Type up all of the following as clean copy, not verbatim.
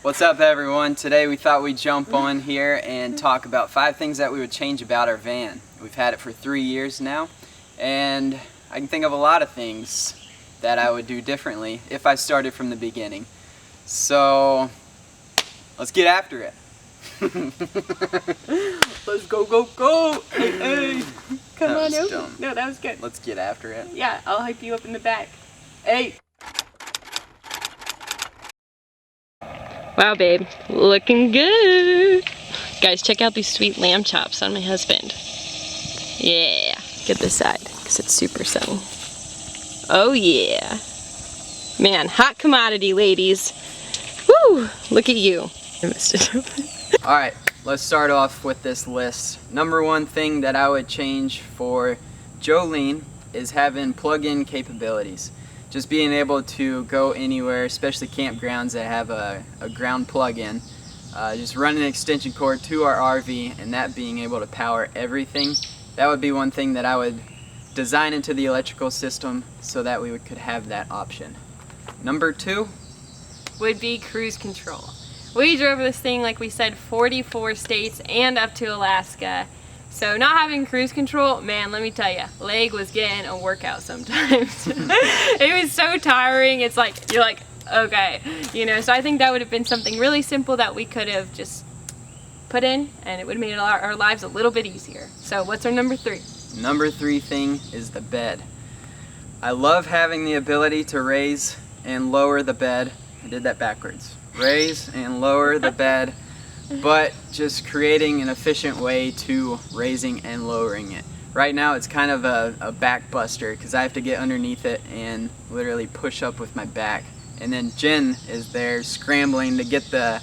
What's up, everyone? Today we thought we'd jump on here and talk about 5 things that we would change about our van. We've had it for 3 years now, and I can think of a lot of things that I would do differently if I started from the beginning. So let's get after it. Let's go, go, go! Hey, hey! Come on over. Dumb. No, that was good. Let's get after it. Yeah, I'll hype you up in the back. Hey! Wow, babe. Looking good. Guys, check out these sweet lamb chops on my husband. Yeah. Get this side, because it's super sunny. Oh, yeah. Man, hot commodity, ladies. Woo! Look at you. I missed it. Alright, let's start off with this list. Number 1 thing that I would change for Jolene is having plug-in capabilities. Just being able to go anywhere, especially campgrounds that have a ground plug-in. Just run an extension cord to our RV and that being able to power everything. That would be one thing that I would design into the electrical system so that we could have that option. Number 2 would be cruise control. We drove this thing, like we said, 44 states and up to Alaska. So not having cruise control, man, let me tell you, leg was getting a workout sometimes. It was so tiring. It's like, you're like, okay, you know, so I think that would have been something really simple that we could have just put in, and it would have made our lives a little bit easier. So what's our number 3? Number 3 thing is the bed. I love having the ability to raise and lower the bed. I did that backwards. Raise and lower the bed, but just creating an efficient way to raising and lowering it. Right now it's kind of a back buster because I have to get underneath it and literally push up with my back. And then Jen is there scrambling to get the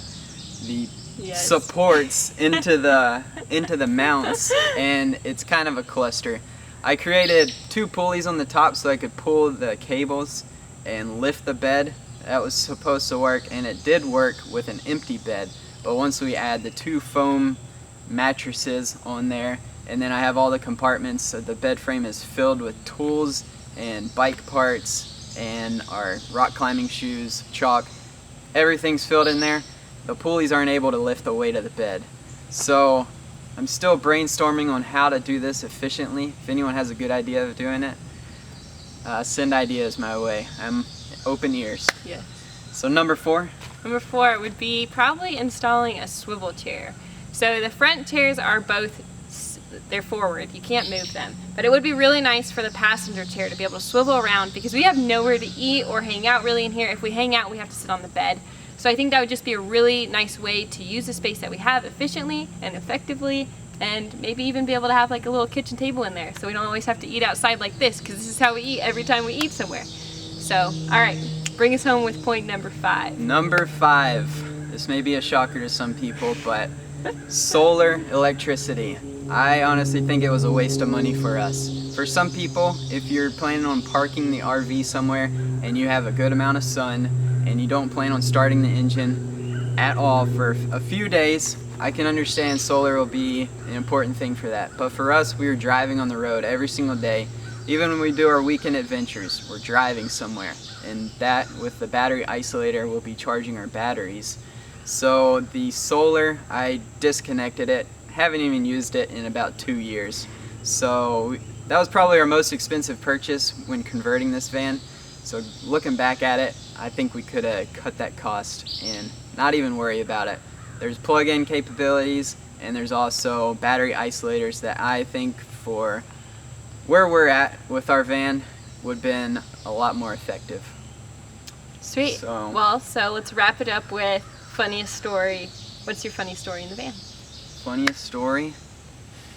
Yes. supports into the mounts, and it's kind of a cluster. I created 2 pulleys on the top so I could pull the cables and lift the bed. That was supposed to work, and it did work with an empty bed. But once we add the 2 foam mattresses on there, and then I have all the compartments, so the bed frame is filled with tools and bike parts and our rock climbing shoes, chalk, everything's filled in there. The pulleys aren't able to lift the weight of the bed. So I'm still brainstorming on how to do this efficiently. If anyone has a good idea of doing it, send ideas my way. I'm open ears. Yes. So number 4? Number 4 would be probably installing a swivel chair. So the front chairs are both, they're forward, you can't move them. But it would be really nice for the passenger chair to be able to swivel around because we have nowhere to eat or hang out really in here. If we hang out, we have to sit on the bed. So I think that would just be a really nice way to use the space that we have efficiently and effectively, and maybe even be able to have like a little kitchen table in there so we don't always have to eat outside like this, because this is how we eat every time we eat somewhere. So, alright, bring us home with point number 5. Number 5. This may be a shocker to some people, but solar electricity. I honestly think it was a waste of money for us. For some people, if you're planning on parking the RV somewhere and you have a good amount of sun and you don't plan on starting the engine at all for a few days, I can understand solar will be an important thing for that. But for us, we were driving on the road every single day. Even when we do our weekend adventures, we're driving somewhere. And that, with the battery isolator, will be charging our batteries. So the solar, I disconnected it. Haven't even used it in about 2 years. So that was probably our most expensive purchase when converting this van. So looking back at it, I think we could have cut that cost and not even worry about it. There's plug-in capabilities, and there's also battery isolators that I think for where we're at with our van would have been a lot more effective. Sweet. Well, so let's wrap it up with funniest story. What's your funny story in the van? Funniest story?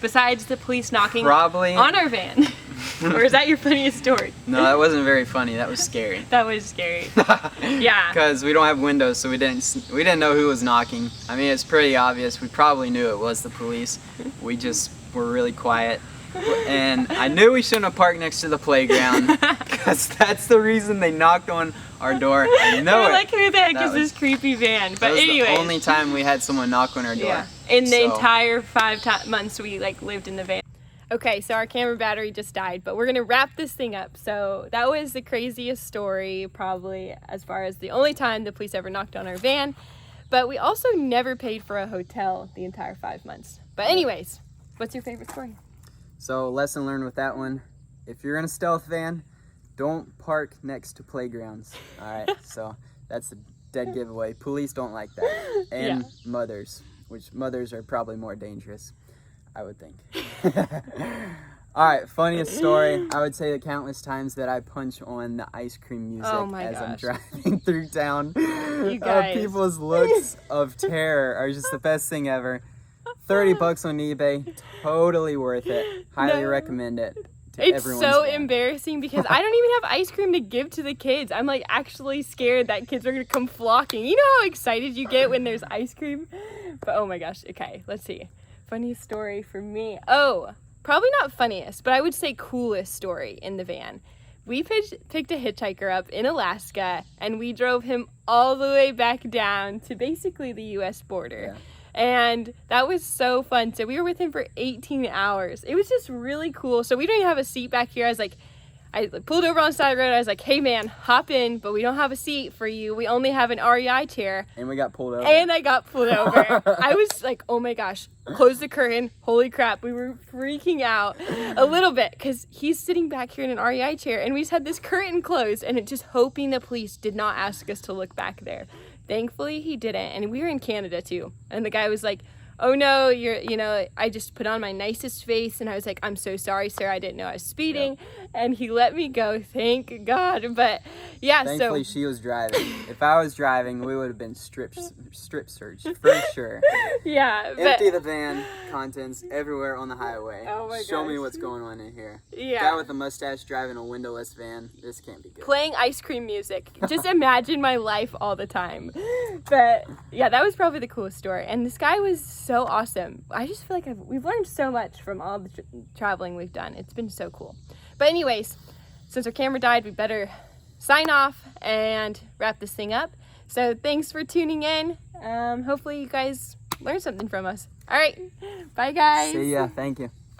Besides the police knocking Probably on our van. Or is that your funniest story? No, that wasn't very funny. That was scary. That was scary. Yeah. Because we don't have windows, so we didn't know who was knocking. I mean, it's pretty obvious. We probably knew it was the police. We just were really quiet. And I knew we shouldn't have parked next to the playground because that's the reason they knocked on our door. I know it. Like, who the heck is this creepy van? But anyway, the only time we had someone knock on our door. Yeah. In the entire 5 months we lived in the van. Okay, so our camera battery just died, but we're gonna wrap this thing up. So that was the craziest story, probably, as far as the only time the police ever knocked on our van. But we also never paid for a hotel the entire 5 months. But anyways, what's your favorite story? So lesson learned with that one, if you're in a stealth van, don't park next to playgrounds. All right, so that's a dead giveaway. Police don't like that. And mothers, which mothers are probably more dangerous, I would think. All right, funniest story. I would say the countless times that I punch on the ice cream music as I'm driving through town. You guys. People's looks of terror are just the best thing ever. $30 on eBay, totally worth it. Highly recommend it. It's so embarrassing because I don't even have ice cream to give to the kids. I'm like actually scared that kids are gonna come flocking. You know how excited you get when there's ice cream? But oh my gosh, okay, let's see. Funniest story for me. Oh, probably not funniest, but I would say coolest story in the van. We picked a hitchhiker up in Alaska and we drove him all the way back down to basically the US border. Yeah. And that was so fun. So we were with him for 18 hours. It was just really cool. So we don't even have a seat back here. I pulled over on the side of the road. I was like, hey man, hop in, but we don't have a seat for you. We only have an REI chair. And we got pulled over. And I got pulled over. I was like, oh my gosh, close the curtain. Holy crap. We were freaking out a little bit because he's sitting back here in an REI chair and we just had this curtain closed and just hoping the police did not ask us to look back there. Thankfully, he didn't, and we were in Canada too. And the guy was like, "Oh no, I just put on my nicest face," and I was like, "I'm so sorry, sir. I didn't know I was speeding." Yep. And he let me go, thank God. But yeah, thankfully she was driving. If I was driving, we would have been strip searched for sure. Yeah. Empty the van, contents everywhere on the highway. Oh my Show gosh. me what's going on in here. Yeah. Guy with a mustache driving a windowless van. This can't be good. Playing ice cream music. Just imagine my life all the time. But yeah, that was probably the coolest story. And this guy was so awesome. I just feel like we've learned so much from all the traveling we've done. It's been so cool. But anyways, since our camera died, we better sign off and wrap this thing up. So thanks for tuning in. Hopefully you guys learned something from us. All right. Bye, guys. See ya. Thank you.